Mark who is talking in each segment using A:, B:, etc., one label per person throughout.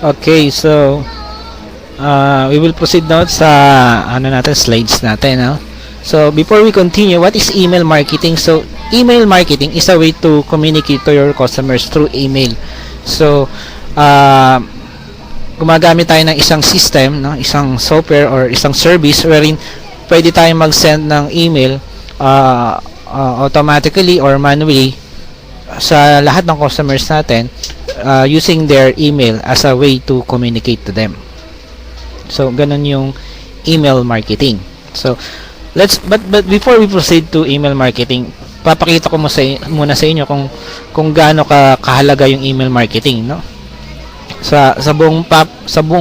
A: Okay, so we will proceed now sa slides natin, no? So before we continue, what is email marketing? So email marketing is a way to communicate to your customers through email. So gumagamit tayo ng isang system, no? Isang software or isang service wherein pwede tayong mag-send ng email automatically or manually sa lahat ng customers natin using their email as a way to communicate to them. So ganun yung email marketing. So but before we proceed to email marketing, papakita ko muna sa inyo kung gaano kahalaga yung email marketing, no? Sa buong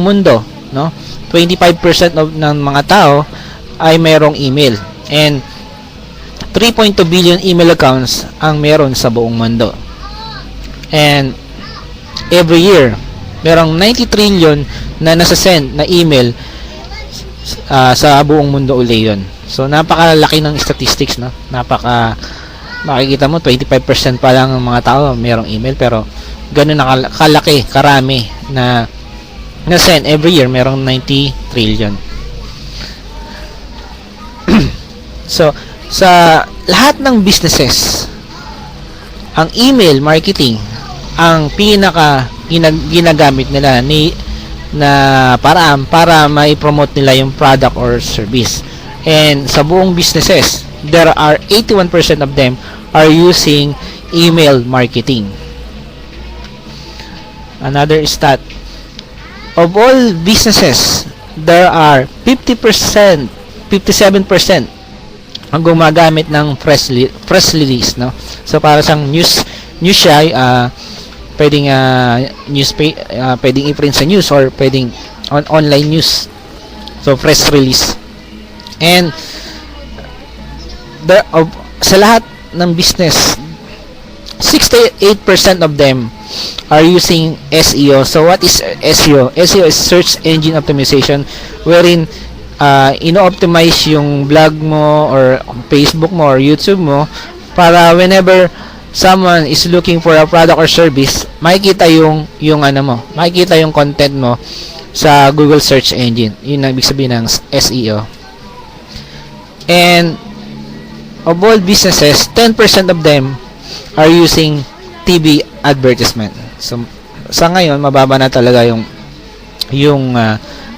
A: mundo, no? 25% ng mga tao ay mayroong email, and 3.2 billion email accounts ang meron sa buong mundo. And every year, merong 90 trillion na nasa-send na email sa buong mundo uli yun. So, napakalaki ng statistics, no? Makikita mo, 25% pa lang ng mga tao merong email, pero ganun na kalaki, karami na na-send every year, merong 90 trillion. So, sa lahat ng businesses, ang email marketing ang ginagamit nila na paraan para mai-promote nila yung product or service. And sa buong businesses, there are 81% of them are using email marketing. Another stat, of all businesses, there are 57% ang gumagamit ng press release, no? So para siyang news siya, pwedeng pwedeng i-print sa news or pwedeng online news. So press release. And sa lahat ng business, 68% of them are using SEO. So what is SEO? SEO is search engine optimization, wherein ino-optimize yung blog mo or Facebook mo or YouTube mo para whenever someone is looking for a product or service, makikita makikita yung content mo sa Google search engine. Yun ang ibig sabihin ng SEO. And of all businesses, 10% of them are using TV advertisement. So sa ngayon, mababa na talaga yung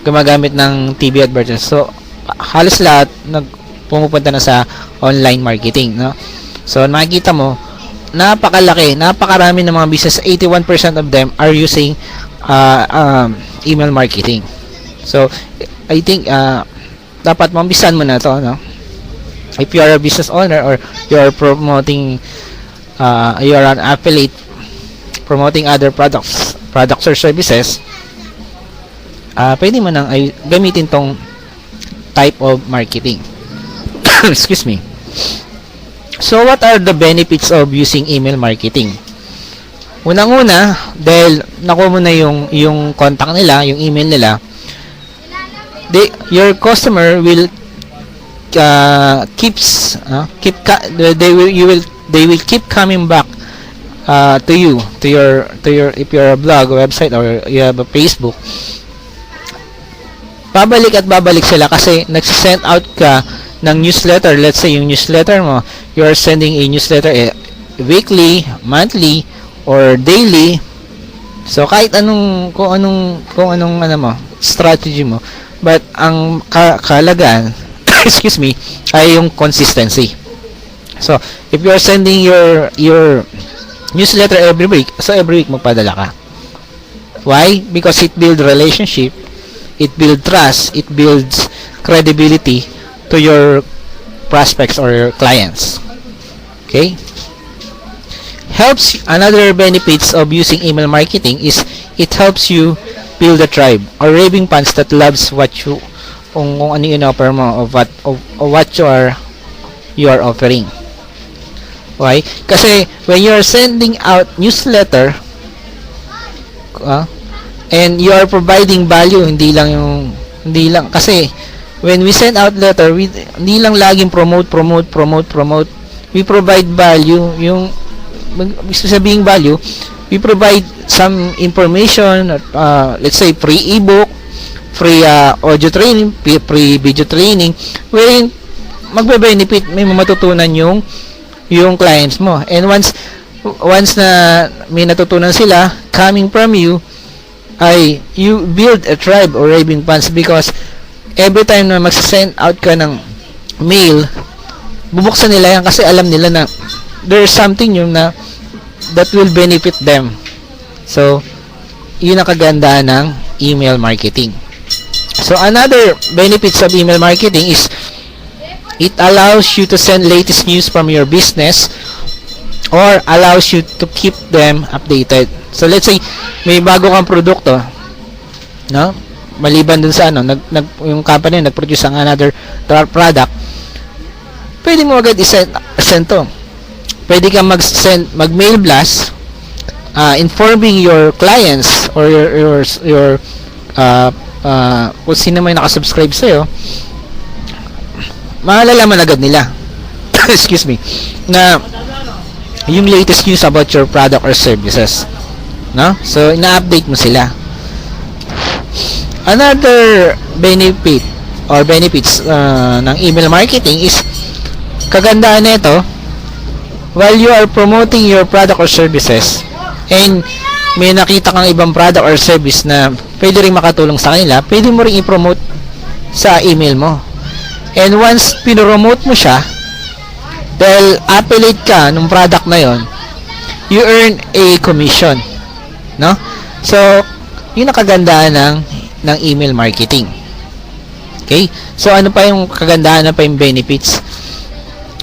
A: gumagamit ng TV advertisement. So halos lahat pumupunta na sa online marketing, no? So makikita mo, napakarami ng mga business. 81% of them are using email marketing. So I think dapat mambisan mo na to, no? If you are a business owner or you are promoting you are an affiliate promoting other products or services, pwede mo nang gamitin tong type of marketing. Excuse me. So what are the benefits of using email marketing? Unang-una, dahil nakuha mo na yung contact nila, yung email nila, your customer will they will keep coming back to your if you're a blog, website, or you have a Facebook. Babalik sila kasi nagsisend out ka ng newsletter. Let's say yung newsletter mo, you are sending a newsletter weekly, monthly, or daily. So kahit kung anong strategy mo, but ang kahalagaan excuse me, ay yung consistency. So if you are sending your newsletter every week, so every week magpadala ka. Why? Because it builds relationship, it builds trust, it builds credibility to your prospects or your clients. Okay? Another benefits of using email marketing is it helps you build a tribe or raving fans that loves kung ano yung offer mo of what you are offering. Why? Kasi when you are sending out newsletter and you are providing value, hindi lang kasi when we send out letter, hindi lang laging promote. We provide value. Yung sabihin value, we provide some information, let's say free ebook, free audio training, free video training, wherein magbe-benefit, may matutunan yung clients mo. And once na may natutunan sila coming from you, ay you build a tribe or raving fans, because every time na mag-send out ka ng mail, bubuksan nila yan kasi alam nila na there's something yung na that will benefit them. So yun ang kagandahan ng email marketing. So another benefits of email marketing is it allows you to send latest news from your business or allows you to keep them updated. So let's say may bago kang produkto, no? Maliban dun sa yung company nag-produce ang another product, pwede mo agad i-send to. Pwede kang mag-mail blast informing your clients or your kung sino may nakasubscribe sa'yo, malalaman agad nila excuse me, na yung latest news about your product or services, no? So ina-update mo sila. Another benefit or benefits ng email marketing is kagandahan nito, while you are promoting your product or services and may nakita kang ibang product or service na pwede rin makatulong sa kanila, pwede mo rin i-promote sa email mo. And once pinopromote mo siya, dahil affiliate ka ng product na yon, you earn a commission, no? So yun ang kagandahan ng email marketing. Okay? So ano pa yung kagandahan, ano pa yung benefits?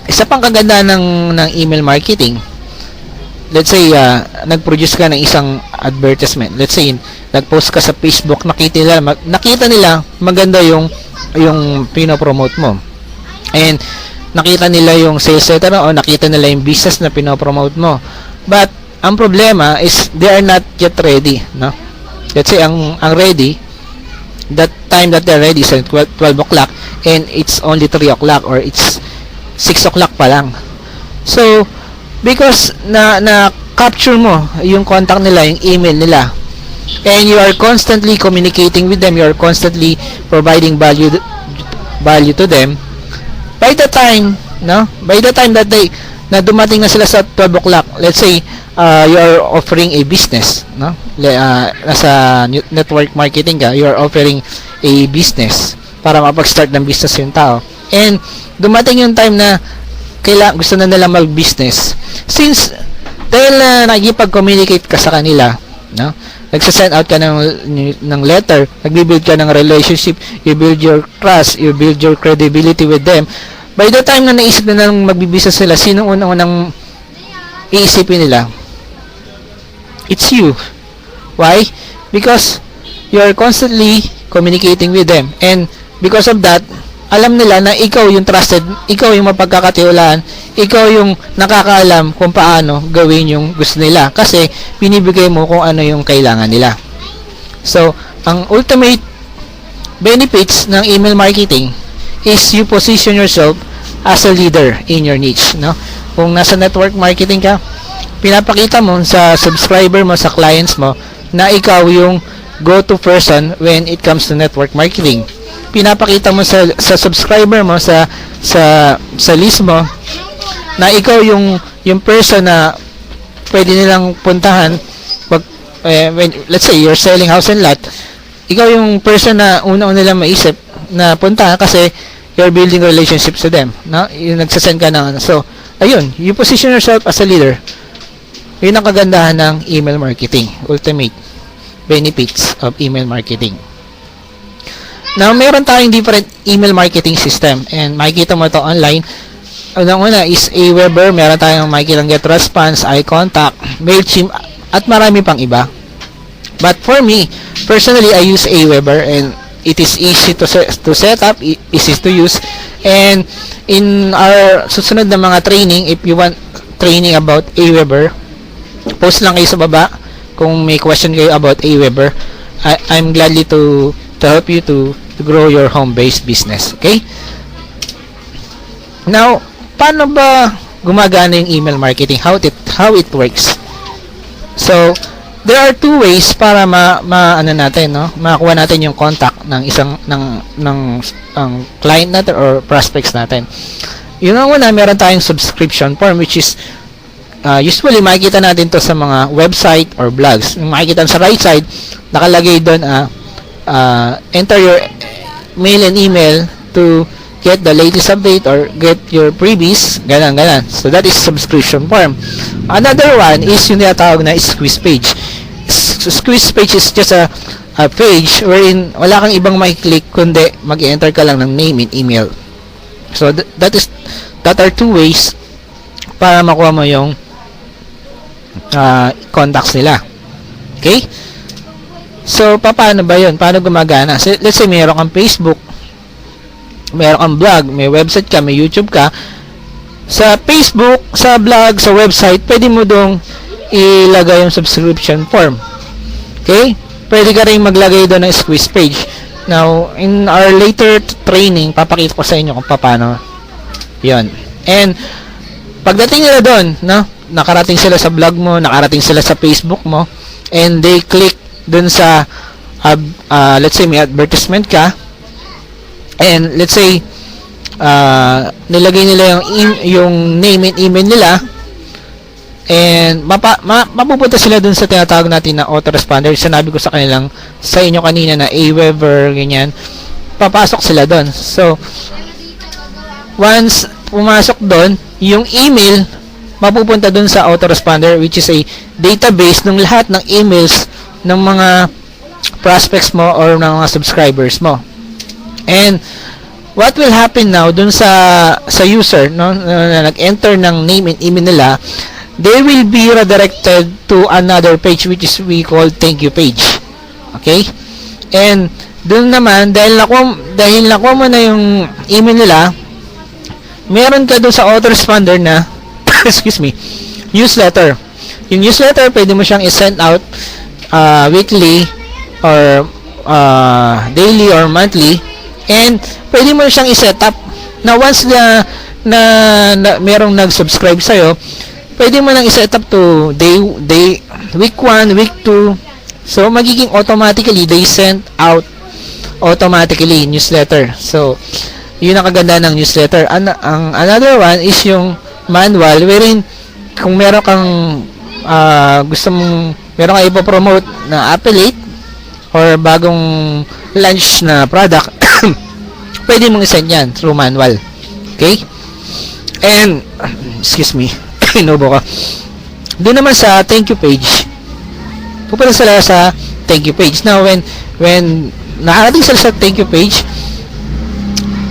A: Isa pang kagandahan ng email marketing, let's say nag-produce ka ng isang advertisement. Let's say nag-post ka sa Facebook, nakita nila maganda yung pino-promote mo. And nakita nila yung sales letter o nakita nila yung business na pino-promote mo. But ang problema is they are not yet ready, no? Let's say ang ready, that time that they're ready is 12 o'clock and it's only 3 o'clock or it's 6 o'clock pa lang. So because na capture mo yung contact nila, yung email nila, and you are constantly communicating with them, you are constantly providing value to them, by the time that na dumating na sila sa 12 o'clock, let's say you are offering a business, no? Nasa network marketing ka, you are offering a business para mapag-start ng business yung tao, and dumating yung time na gusto na nila mag-business. Since dahil nagipag-communicate ka sa kanila, no? Nagsasend out ka ng letter, nagbi-build ka ng relationship, you build your trust, you build your credibility with them. By the time na naisip na nang magbibusiness sila, sino unang iisipin nila? It's you. Why? Because you are constantly communicating with them, and because of that, alam nila na ikaw yung trusted, ikaw yung mapagkakatiwalaan, ikaw yung nakakaalam kung paano gawin yung gusto nila kasi binibigay mo kung ano yung kailangan nila. So, ang ultimate benefits ng email marketing is you position yourself as a leader in your niche, no? Kung nasa network marketing ka, pinapakita mo sa subscriber mo, sa clients mo, na ikaw yung go-to person when it comes to network marketing. Pinapakita mo sa subscriber mo, sa list mo, na ikaw yung person na pwede nilang puntahan when, let's say you're selling house and lot, ikaw yung person na una-una nilang maisip na puntahan kasi you're building relationships to them, no? Yung nagsasend ka na, so ayun, you position yourself as a leader. Yun ang kagandahan ng email marketing, ultimate benefits of email marketing. Now, meron tayong different email marketing system, and makikita mo ito online. Unang-una is Aweber, meron tayong makikita GetResponse, iContact, Mailchimp, at marami pang iba. But for me, personally, I use Aweber, and it is easy to set up, easy to use, and in our susunod na mga training, if you want training about Aweber, post lang kayo sa baba kung may question kayo about Aweber. I'm gladly to help you to grow your home-based business. Okay? Now, paano ba gumagana yung email marketing? How it works? So, there are two ways para ano natin, no? Makakuha natin yung contact ng isang ng client natin or prospects natin. Yung una, meron tayong subscription form, which is usually makikita natin to sa mga website or blogs. Yung makikita sa right side, nakalagay doon enter your mail and email to get the latest update or get your freebies, ganon. So that is subscription form. Another one is yung tinatawag na squeeze page. Squeeze page is just a page wherein wala kang ibang makiklik kundi mag-enter ka lang ng name and email. So that are two ways para makuha mo yung contacts nila. Okay? So paano ba yun? Paano gumagana? So, let's say meron kang Facebook, meron kang blog, may website ka, may YouTube ka. Sa Facebook, sa blog, sa website, pwede mo dong ilagay yung subscription form. Okay? Pwede ka rin maglagay doon ng squeeze page. Now, in our later training, papakita ko sa inyo kung paano yun. And pagdating nila doon, no, nakarating sila sa blog mo, nakarating sila sa Facebook mo, and they click doon sa let's say may advertisement ka, and let's say nilagay nila yung name and email nila, and mapupunta sila dun sa tinatawag natin na autoresponder. Sinabi ko sa inyo kanina na Aweber, ganyan, papasok sila dun. So once pumasok dun, yung email mapupunta dun sa autoresponder, which is a database ng lahat ng emails ng mga prospects mo or ng mga subscribers mo. And what will happen now dun sa user, no, na nag-enter ng name and email nila, they will be redirected to another page, which is we call thank you page. Okay? And dun naman, dahil nakuha mo na yung email nila, meron ka dun sa autoresponder na excuse me, newsletter. Yung newsletter, pwede mo siyang i-send out weekly or daily or monthly, and pwede mo siyang i-set up na once na merong nag-subscribe sa'yo, pwede mo nang i-set up to week 1, week 2. So magiging automatically they send out automatically newsletter. So yun ang kaganda ng newsletter. Ang another one is yung manual, wherein kung meron kang meron kang ipopromote na affiliate or bagong launch na product, pwede mong isend yan through manual. Okay? And excuse me, inubo ko. Doon naman sa thank you page, pupunta sila sa thank you page. Now when nakarating sila sa thank you page,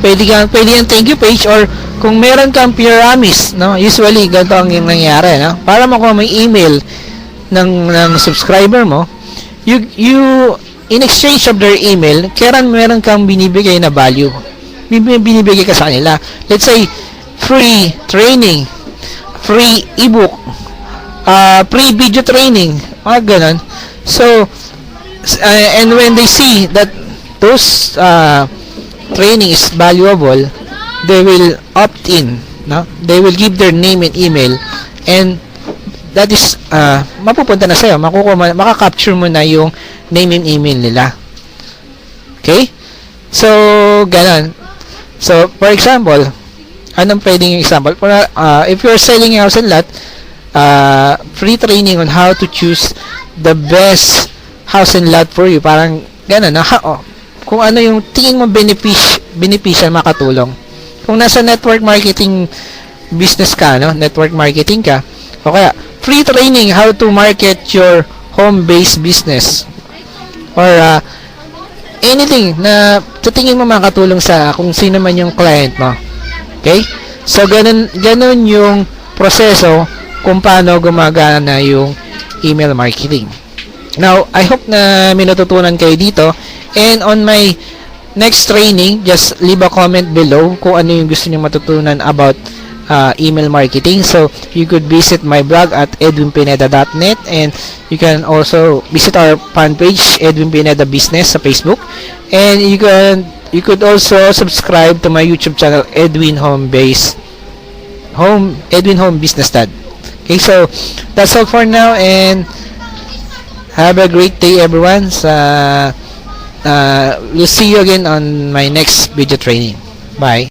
A: pwede yung thank you page, or kung meron kang pyramis, no, usually ganito ang nangyayari, no, para makuha mo yung email ng subscriber mo, you in exchange of their email, meron kang binibigay na value, binibigay ka sa kanila. Let's say free training, free ebook, free video training, mga ganun. So and when they see that those training is valuable, they will opt in, no? They will give their name and email, and that is mapupunta na sa'yo, makaka-capture mo na yung name and email nila. Okay? So ganun. So for example, anong pwedeng yung example? If you're selling a house and lot, free training on how to choose the best house and lot for you, parang ganun, kung ano yung tingin mo beneficial, makatulong. Kung nasa network marketing business ka, no, network marketing ka, o kaya free training how to market your home-based business, or anything na sa tingin mo makatulong sa kung sino man yung client mo. Okay? So ganun yung proseso kung paano gumagana yung email marketing. Now, I hope na may natutunan kayo dito, and on my next training, just leave a comment below kung ano yung gusto niyo matutunan about email marketing. So you could visit my blog at edwinpineda.net, and you can also visit our fan page, Edwin Pineda Business, sa Facebook, and you could also subscribe to my YouTube channel, Edwin Home Business Dad. Okay, so that's all for now, and Have a great day, everyone. We'll see you again on my next video training. Bye.